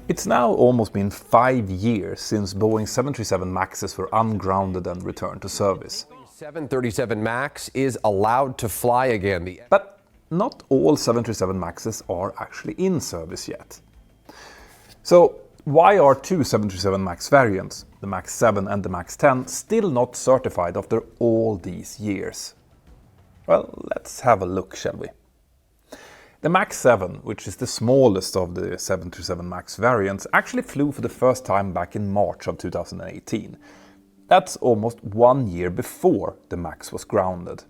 It's now almost been 5 years since Boeing 737 MAXes were ungrounded and returned to service. 737 MAX is allowed to fly again. But not all 737 MAXes are actually in service yet. So why are two 737 MAX variants, the MAX 7 and the MAX 10, still not certified after all these years? Well, let's have a look, shall we? The MAX 7, which is the smallest of the 737 MAX variants, actually flew for the first time back in March of 2018. That's almost 1 year before the MAX was grounded.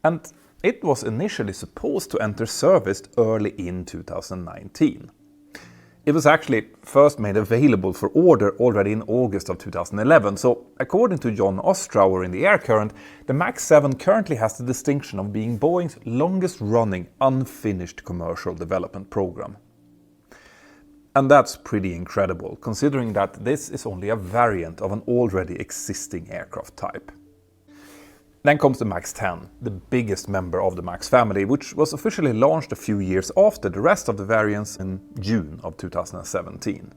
And it was initially supposed to enter service early in 2019. It was actually first made available for order already in August of 2011, so according to John Ostrower in the Air Current, the MAX 7 currently has the distinction of being Boeing's longest running unfinished commercial development program. And that's pretty incredible, considering that this is only a variant of an already existing aircraft type. Then comes the MAX 10, the biggest member of the MAX family, which was officially launched a few years after the rest of the variants in June of 2017.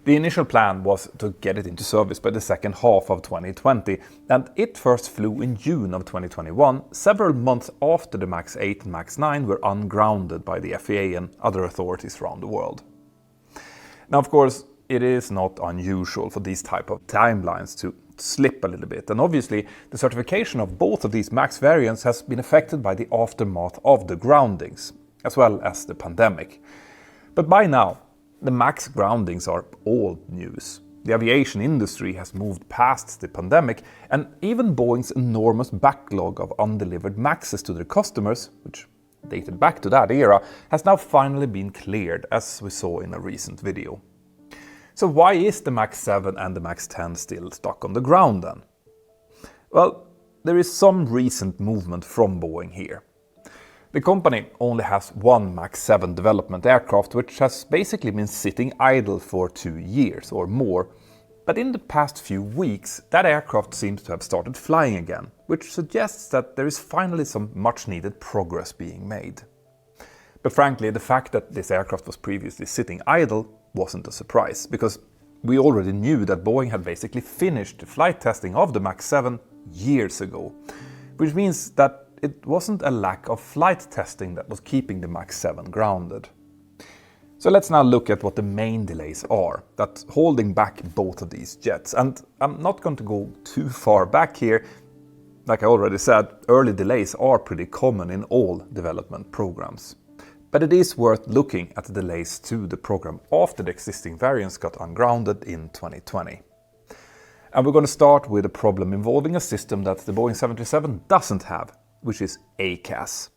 The initial plan was to get it into service by the second half of 2020, and it first flew in June of 2021, several months after the MAX 8 and MAX 9 were ungrounded by the FAA and other authorities around the world. Now, of course, it is not unusual for these type of timelines to slip a little bit, and obviously the certification of both of these MAX variants has been affected by the aftermath of the groundings, as well as the pandemic. But by now, the MAX groundings are old news. The aviation industry has moved past the pandemic, and even Boeing's enormous backlog of undelivered MAXes to their customers, which dated back to that era, has now finally been cleared, as we saw in a recent video. So why is the MAX 7 and the MAX 10 still stuck on the ground then? Well, there is some recent movement from Boeing here. The company only has one MAX 7 development aircraft, which has basically been sitting idle for 2 years or more. But in the past few weeks, that aircraft seems to have started flying again, which suggests that there is finally some much needed progress being made. But frankly, the fact that this aircraft was previously sitting idle wasn't a surprise, because we already knew that Boeing had basically finished the flight testing of the MAX 7 years ago, which means that it wasn't a lack of flight testing that was keeping the MAX 7 grounded. So let's now look at what the main delays are that's holding back both of these jets. And I'm not going to go too far back here. Like I already said, early delays are pretty common in all development programs. But it is worth looking at the delays to the program after the existing variants got ungrounded in 2020. And we're going to start with a problem involving a system that the Boeing 737 doesn't have, which is AACS.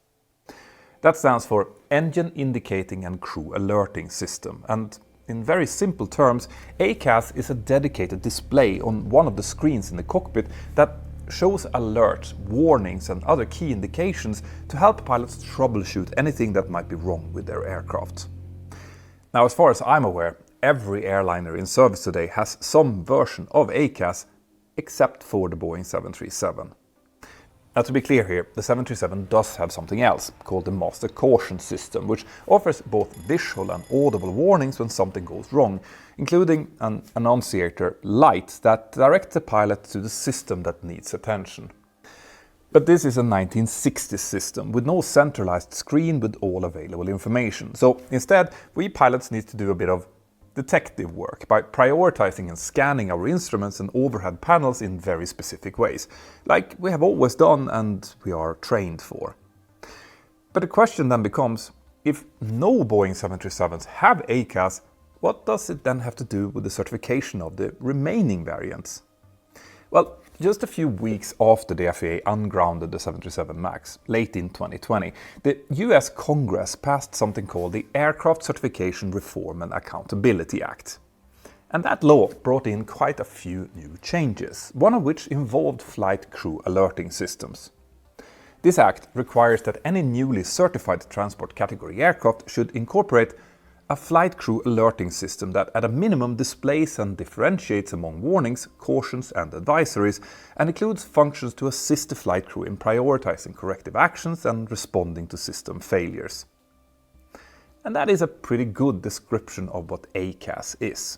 That stands for Engine Indicating and Crew Alerting System, and in very simple terms, AACS is a dedicated display on one of the screens in the cockpit that shows alerts, warnings and other key indications to help pilots troubleshoot anything that might be wrong with their aircraft. Now, as far as I'm aware, every airliner in service today has some version of AACS except for the Boeing 737. Now, to be clear here, the 737 does have something else called the Master Caution System, which offers both visual and audible warnings when something goes wrong, including an annunciator light that directs the pilot to the system that needs attention. But this is a 1960s system with no centralized screen with all available information. So instead, we pilots need to do a bit of detective work by prioritizing and scanning our instruments and overhead panels in very specific ways, like we have always done and we are trained for. But the question then becomes, if no Boeing 737s have AACS, what does it then have to do with the certification of the remaining variants? Well, just a few weeks after the FAA ungrounded the 737 MAX, late in 2020, the US Congress passed something called the Aircraft Certification Reform and Accountability Act. And that law brought in quite a few new changes, one of which involved flight crew alerting systems. This act requires that any newly certified transport category aircraft should incorporate a flight crew alerting system that at a minimum displays and differentiates among warnings, cautions and advisories, and includes functions to assist the flight crew in prioritizing corrective actions and responding to system failures. And that is a pretty good description of what AACS is.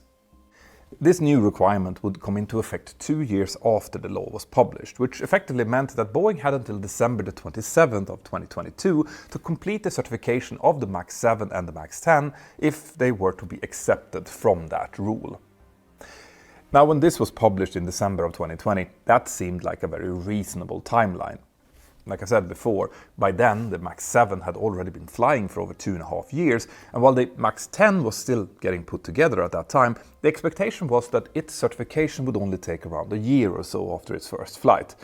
This new requirement would come into effect 2 years after the law was published, which effectively meant that Boeing had until December the 27th of 2022 to complete the certification of the MAX 7 and the MAX 10 if they were to be accepted from that rule. Now, when this was published in December of 2020, that seemed like a very reasonable timeline. Like I said before, by then the MAX 7 had already been flying for over 2.5 years, and while the MAX 10 was still getting put together at that time, the expectation was that its certification would only take around a year or so after its first flight,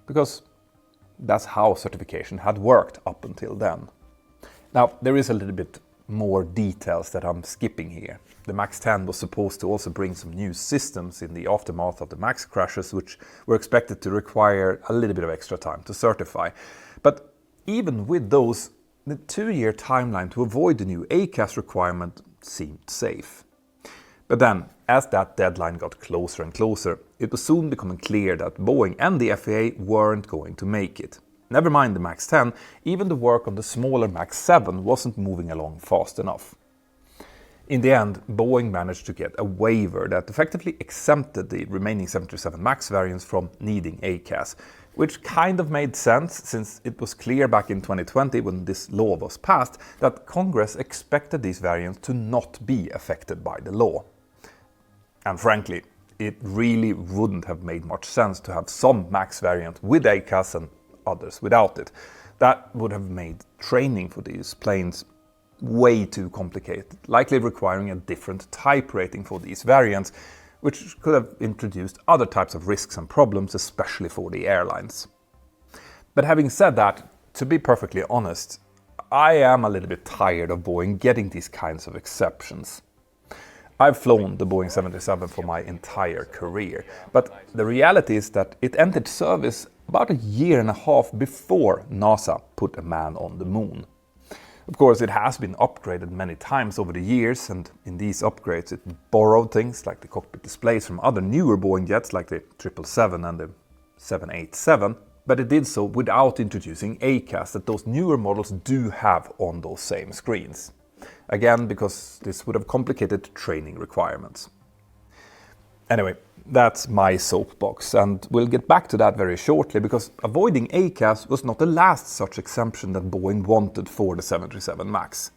because that's how certification had worked up until then. Now, there is a little bit more details that I'm skipping here. The MAX 10 was supposed to also bring some new systems in the aftermath of the MAX crashes, which were expected to require a little bit of extra time to certify. But even with those, the 2-year timeline to avoid the new AACS requirement seemed safe. But then, as that deadline got closer and closer, it was soon becoming clear that Boeing and the FAA weren't going to make it. Never mind the MAX 10, even the work on the smaller MAX 7 wasn't moving along fast enough. In the end, Boeing managed to get a waiver that effectively exempted the remaining 737 MAX variants from needing AACS, which kind of made sense since it was clear back in 2020 when this law was passed that Congress expected these variants to not be affected by the law. And frankly, it really wouldn't have made much sense to have some MAX variant with AACS and others without it. That would have made training for these planes way too complicated, likely requiring a different type rating for these variants, which could have introduced other types of risks and problems, especially for the airlines. But having said that, to be perfectly honest, I am a little bit tired of Boeing getting these kinds of exceptions. I've flown the Boeing 737 for my entire career, but the reality is that it entered service about 1.5 years before NASA put a man on the moon. Of course, it has been upgraded many times over the years, and in these upgrades it borrowed things like the cockpit displays from other newer Boeing jets like the 777 and the 787, but it did so without introducing AACS that those newer models do have on those same screens. Again, because this would have complicated training requirements. Anyway, that's my soapbox, and we'll get back to that very shortly, because avoiding AACS was not the last such exemption that Boeing wanted for the 737 MAX.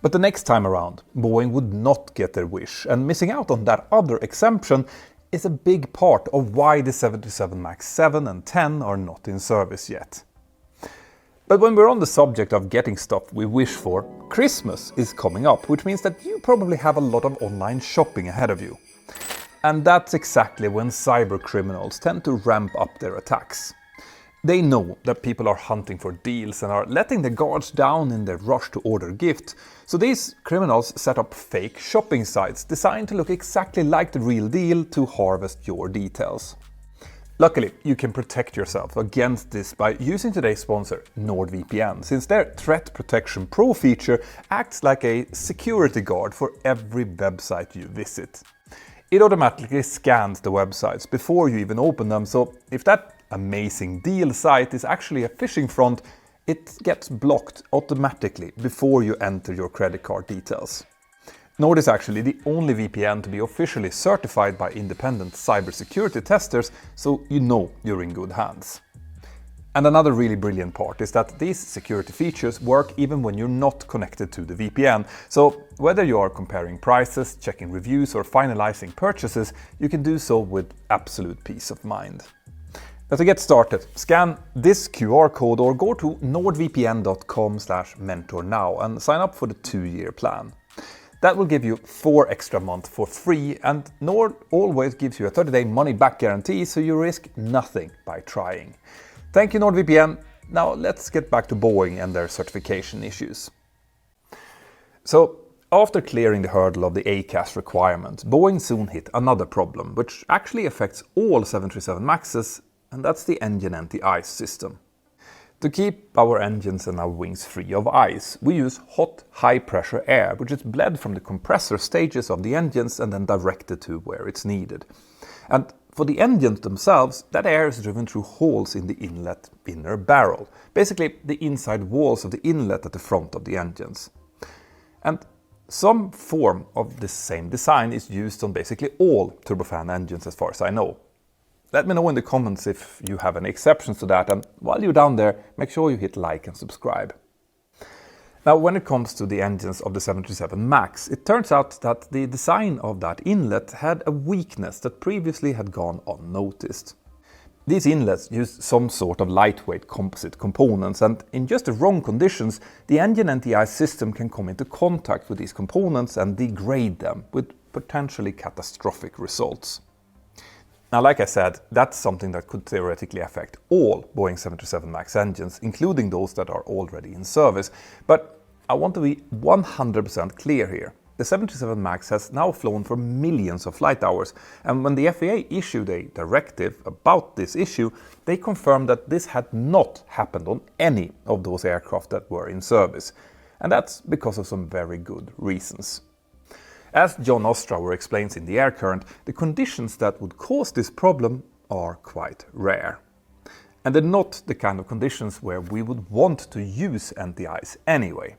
But the next time around, Boeing would not get their wish, and missing out on that other exemption is a big part of why the 737 MAX 7 and 10 are not in service yet. But when we're on the subject of getting stuff we wish for, Christmas is coming up, which means that you probably have a lot of online shopping ahead of you. And that's exactly when cyber criminals tend to ramp up their attacks. They know that people are hunting for deals and are letting their guards down in their rush to order gifts, so these criminals set up fake shopping sites designed to look exactly like the real deal to harvest your details. Luckily, you can protect yourself against this by using today's sponsor, NordVPN, since their Threat Protection Pro feature acts like a security guard for every website you visit. It automatically scans the websites before you even open them, so if that amazing deal site is actually a phishing front, it gets blocked automatically before you enter your credit card details. Nord is actually the only VPN to be officially certified by independent cybersecurity testers, so you know you're in good hands. And another really brilliant part is that these security features work even when you're not connected to the VPN. So whether you are comparing prices, checking reviews, or finalizing purchases, you can do so with absolute peace of mind. Now, to get started, scan this QR code or go to nordvpn.com/mentor now and sign up for the 2-year plan. That will give you 4 extra months for free, and Nord always gives you a 30-day money-back guarantee, so you risk nothing by trying. Thank you, NordVPN. Now let's get back to Boeing and their certification issues. So, after clearing the hurdle of the AACS requirement, Boeing soon hit another problem, which actually affects all 737 MAXes, and that's the engine anti-ice system. To keep our engines and our wings free of ice, we use hot, high-pressure air, which is bled from the compressor stages of the engines and then directed to where it's needed. And for the engines themselves, that air is driven through holes in the inlet inner barrel, basically the inside walls of the inlet at the front of the engines. And some form of the same design is used on basically all turbofan engines as far as I know. Let me know in the comments if you have any exceptions to that, and while you're down there, make sure you hit like and subscribe. Now, when it comes to the engines of the 737 MAX, it turns out that the design of that inlet had a weakness that previously had gone unnoticed. These inlets use some sort of lightweight composite components, and in just the wrong conditions, the engine NTI system can come into contact with these components and degrade them, with potentially catastrophic results. Now, like I said, that's something that could theoretically affect all Boeing 737 MAX engines, including those that are already in service. But I want to be 100% clear here. The 737 MAX has now flown for millions of flight hours, and when the FAA issued a directive about this issue, they confirmed that this had not happened on any of those aircraft that were in service. And that's because of some very good reasons. As John Ostrower explains in The Air Current, the conditions that would cause this problem are quite rare. And they're not the kind of conditions where we would want to use NTIs anyway.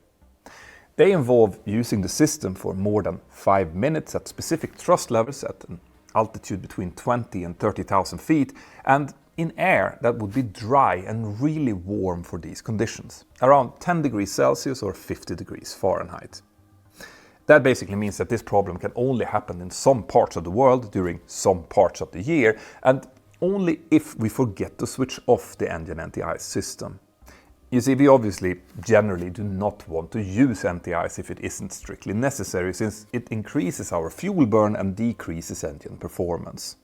They involve using the system for more than 5 minutes at specific thrust levels at an altitude between 20 and 30,000 feet, and in air that would be dry and really warm for these conditions, around 10 degrees Celsius or 50 degrees Fahrenheit. That basically means that this problem can only happen in some parts of the world during some parts of the year, and only if we forget to switch off the engine NTI system. You see, we obviously generally do not want to use NTIs if it isn't strictly necessary, since it increases our fuel burn and decreases engine performance.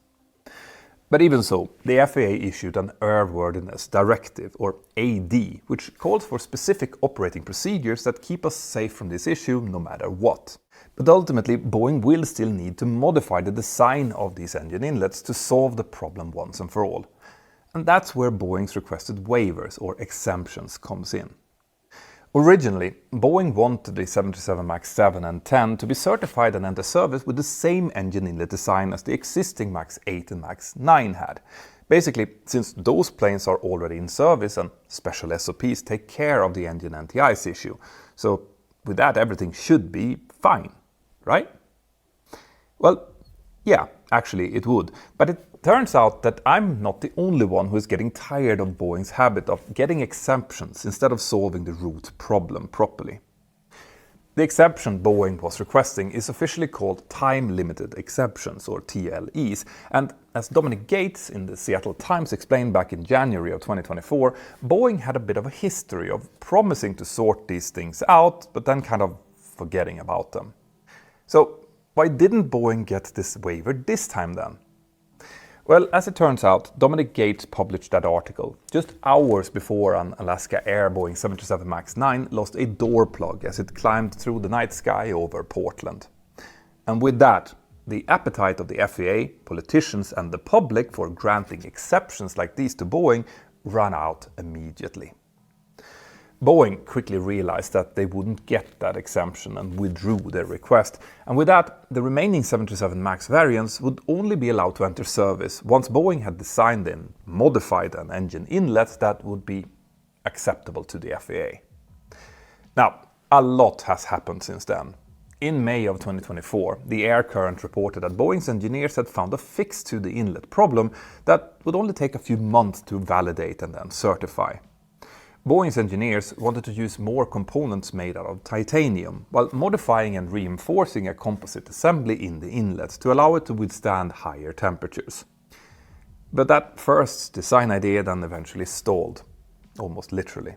But even so, the FAA issued an Airworthiness Directive, or AD, which calls for specific operating procedures that keep us safe from this issue no matter what. But ultimately, Boeing will still need to modify the design of these engine inlets to solve the problem once and for all. And that's where Boeing's requested waivers or exemptions comes in. Originally, Boeing wanted the 737 MAX 7 and 10 to be certified and enter service with the same engine inlet design as the existing MAX 8 and MAX 9 had. Basically, since those planes are already in service and special SOPs take care of the engine NTIs issue. So with that, everything should be fine, right? Well, yeah, actually it would. But it turns out that I'm not the only one who is getting tired of Boeing's habit of getting exemptions instead of solving the root problem properly. The exception Boeing was requesting is officially called Time-Limited Exceptions, or TLEs, and as Dominic Gates in the Seattle Times explained back in January of 2024, Boeing had a bit of a history of promising to sort these things out, but then kind of forgetting about them. So why didn't Boeing get this waiver this time then? Well, as it turns out, Dominic Gates published that article just hours before an Alaska Air Boeing 737 MAX 9 lost a door plug as it climbed through the night sky over Portland. And with that, the appetite of the FAA, politicians and the public for granting exceptions like these to Boeing ran out immediately. Boeing quickly realized that they wouldn't get that exemption and withdrew their request, and with that, the remaining 737 MAX variants would only be allowed to enter service once Boeing had designed and modified an engine inlet that would be acceptable to the FAA. Now, a lot has happened since then. In May of 2024, the Air Current reported that Boeing's engineers had found a fix to the inlet problem that would only take a few months to validate and then certify. Boeing's engineers wanted to use more components made out of titanium, while modifying and reinforcing a composite assembly in the inlet to allow it to withstand higher temperatures. But that first design idea then eventually stalled, almost literally.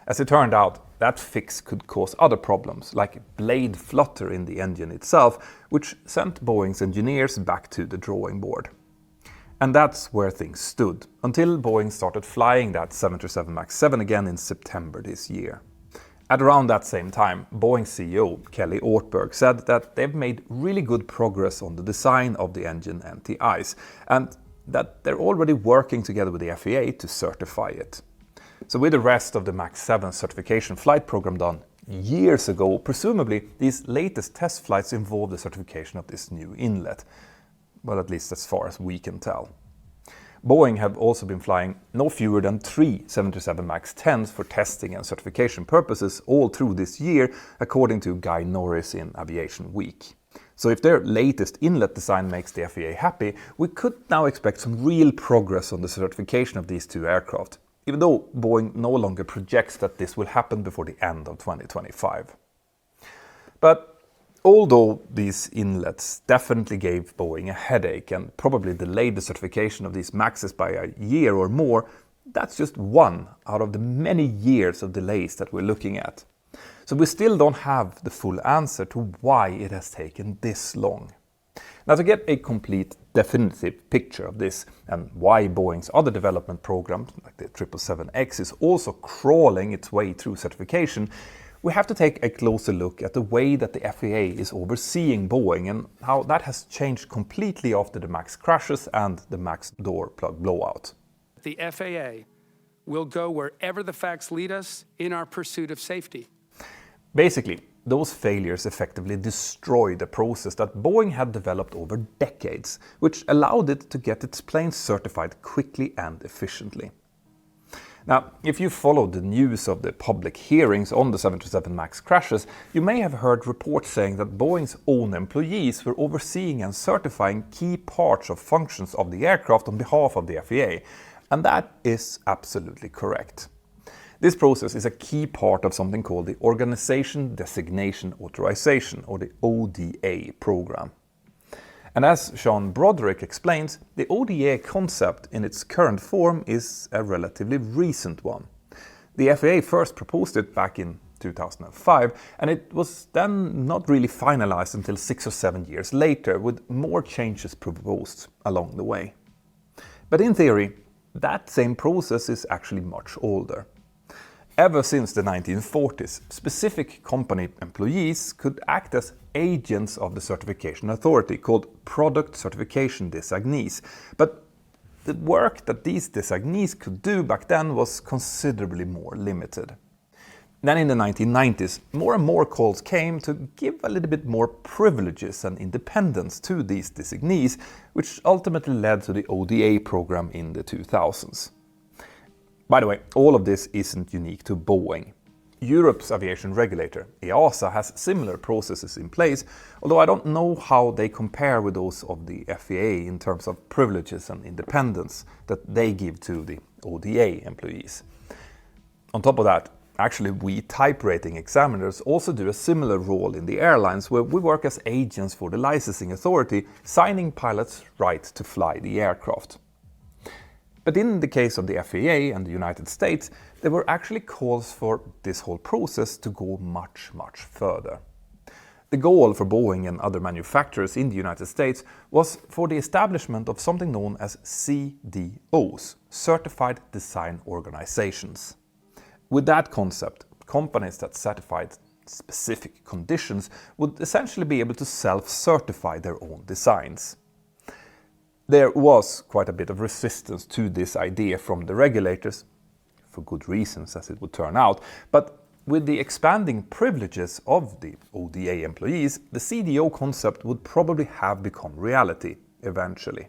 As it turned out, that fix could cause other problems, like blade flutter in the engine itself, which sent Boeing's engineers back to the drawing board. And that's where things stood, until Boeing started flying that 737 MAX 7 again in September this year. At around that same time, Boeing CEO Kelly Ortberg said that they've made really good progress on the design of the engine NTIs, and that they're already working together with the FAA to certify it. So with the rest of the MAX 7 certification flight program done years ago, presumably these latest test flights involve the certification of this new inlet. Well, at least as far as we can tell. Boeing have also been flying no fewer than 3 737 MAX 10s for testing and certification purposes all through this year, according to Guy Norris in Aviation Week. So if their latest inlet design makes the FAA happy, we could now expect some real progress on the certification of these two aircraft, even though Boeing no longer projects that this will happen before the end of 2025. But although these inlets definitely gave Boeing a headache and probably delayed the certification of these MAXes by a year or more, that's just one out of the many years of delays that we're looking at. So we still don't have the full answer to why it has taken this long. Now, to get a complete definitive picture of this and why Boeing's other development programs, like the 777X, is also crawling its way through certification, we have to take a closer look at the way that the FAA is overseeing Boeing and how that has changed completely after the MAX crashes and the MAX door plug blowout. The FAA will go wherever the facts lead us in our pursuit of safety. Basically, those failures effectively destroyed the process that Boeing had developed over decades, which allowed it to get its planes certified quickly and efficiently. Now, if you followed the news of the public hearings on the 737 MAX crashes, you may have heard reports saying that Boeing's own employees were overseeing and certifying key parts of functions of the aircraft on behalf of the FAA, and that is absolutely correct. This process is a key part of something called the Organization Designation Authorization, or the ODA program. And as Sean Broderick explains, the ODA concept in its current form is a relatively recent one. The FAA first proposed it back in 2005, and it was then not really finalized until 6 or 7 years later, with more changes proposed along the way. But in theory, that same process is actually much older. Ever since the 1940s, specific company employees could act as agents of the certification authority, called product certification designees. But the work that these designees could do back then was considerably more limited. Then in the 1990s, more and more calls came to give a little bit more privileges and independence to these designees, which ultimately led to the ODA program in the 2000s. By the way, all of this isn't unique to Boeing. Europe's aviation regulator, EASA, has similar processes in place, although I don't know how they compare with those of the FAA in terms of privileges and independence that they give to the ODA employees. On top of that, actually we type rating examiners also do a similar role in the airlines, where we work as agents for the licensing authority, signing pilots' right to fly the aircraft. But in the case of the FAA and the United States, there were actually calls for this whole process to go much, much further. The goal for Boeing and other manufacturers in the United States was for the establishment of something known as CDOs, Certified Design Organizations. With that concept, companies that satisfied specific conditions would essentially be able to self-certify their own designs. There was quite a bit of resistance to this idea from the regulators, for good reasons as it would turn out, but with the expanding privileges of the ODA employees, the CDO concept would probably have become reality eventually.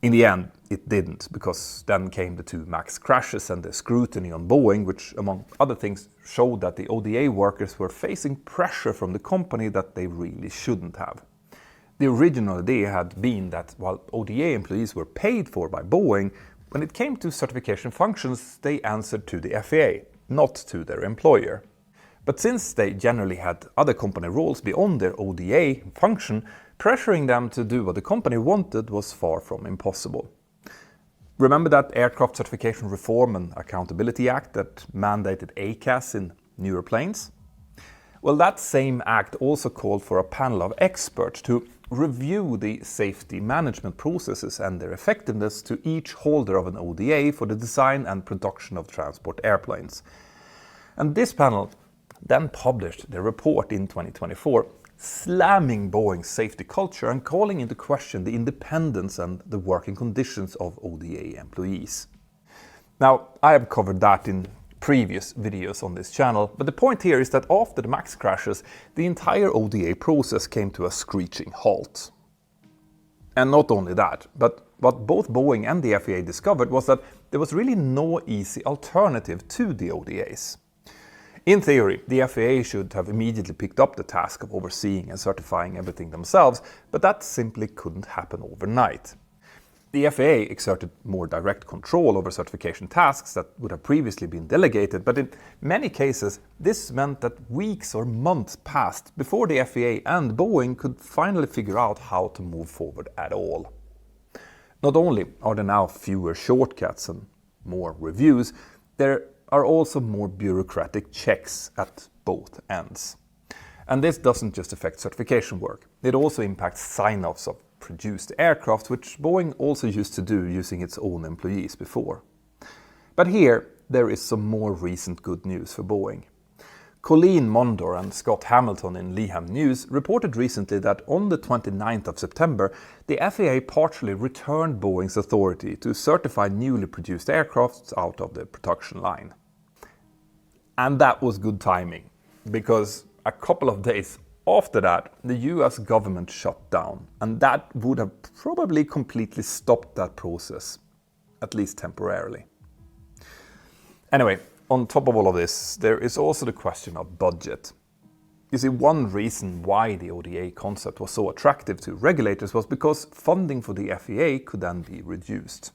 In the end, it didn't, because then came the 2 MAX crashes and the scrutiny on Boeing, which, among other things, showed that the ODA workers were facing pressure from the company that they really shouldn't have. The original idea had been that while ODA employees were paid for by Boeing, when it came to certification functions, they answered to the FAA, not to their employer. But since they generally had other company roles beyond their ODA function, pressuring them to do what the company wanted was far from impossible. Remember that Aircraft Certification Reform and Accountability Act that mandated AACS in newer planes? Well, that same act also called for a panel of experts to review the safety management processes and their effectiveness to each holder of an ODA for the design and production of transport airplanes. And this panel then published their report in 2024, slamming Boeing's safety culture and calling into question the independence and the working conditions of ODA employees. Now, I have covered that in previous videos on this channel, but the point here is that after the MAX crashes, the entire ODA process came to a screeching halt. And not only that, but what both Boeing and the FAA discovered was that there was really no easy alternative to the ODAs. In theory, the FAA should have immediately picked up the task of overseeing and certifying everything themselves, but that simply couldn't happen overnight. The FAA exerted more direct control over certification tasks that would have previously been delegated, but in many cases this meant that weeks or months passed before the FAA and Boeing could finally figure out how to move forward at all. Not only are there now fewer shortcuts and more reviews, there are also more bureaucratic checks at both ends. And this doesn't just affect certification work, it also impacts sign-offs of produced aircraft, which Boeing also used to do using its own employees before. But here, there is some more recent good news for Boeing. Colleen Mondor and Scott Hamilton in Leham News reported recently that on the 29th of September, the FAA partially returned Boeing's authority to certify newly produced aircraft out of the production line. And that was good timing, because a couple of days after that, the US government shut down, and that would have probably completely stopped that process, at least temporarily. Anyway, on top of all of this, there is also the question of budget. You see, one reason why the ODA concept was so attractive to regulators was because funding for the FAA could then be reduced.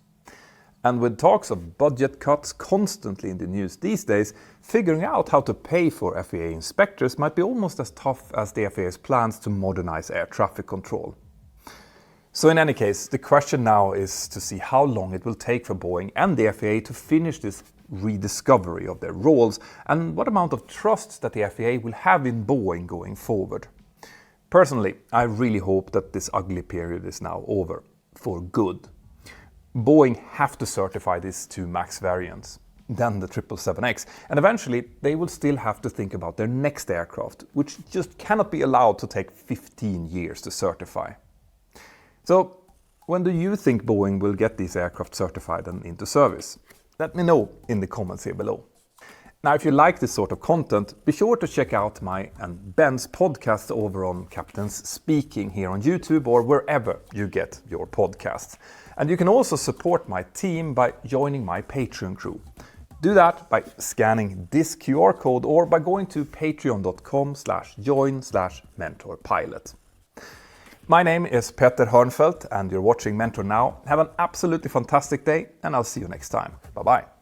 And with talks of budget cuts constantly in the news these days, figuring out how to pay for FAA inspectors might be almost as tough as the FAA's plans to modernize air traffic control. So in any case, the question now is to see how long it will take for Boeing and the FAA to finish this rediscovery of their roles, and what amount of trust that the FAA will have in Boeing going forward. Personally, I really hope that this ugly period is now over, for good. Boeing have to certify these two MAX variants, then the 777X, and eventually they will still have to think about their next aircraft, which just cannot be allowed to take 15 years to certify. So, when do you think Boeing will get these aircraft certified and into service? Let me know in the comments here below. Now, if you like this sort of content, be sure to check out my and Ben's podcast over on Captains Speaking here on YouTube or wherever you get your podcasts. And you can also support my team by joining my Patreon crew. Do that by scanning this QR code or by going to patreon.com/join/mentorpilot. My name is Peter Hörnfeldt and you're watching Mentor Now. Have an absolutely fantastic day and I'll see you next time. Bye-bye.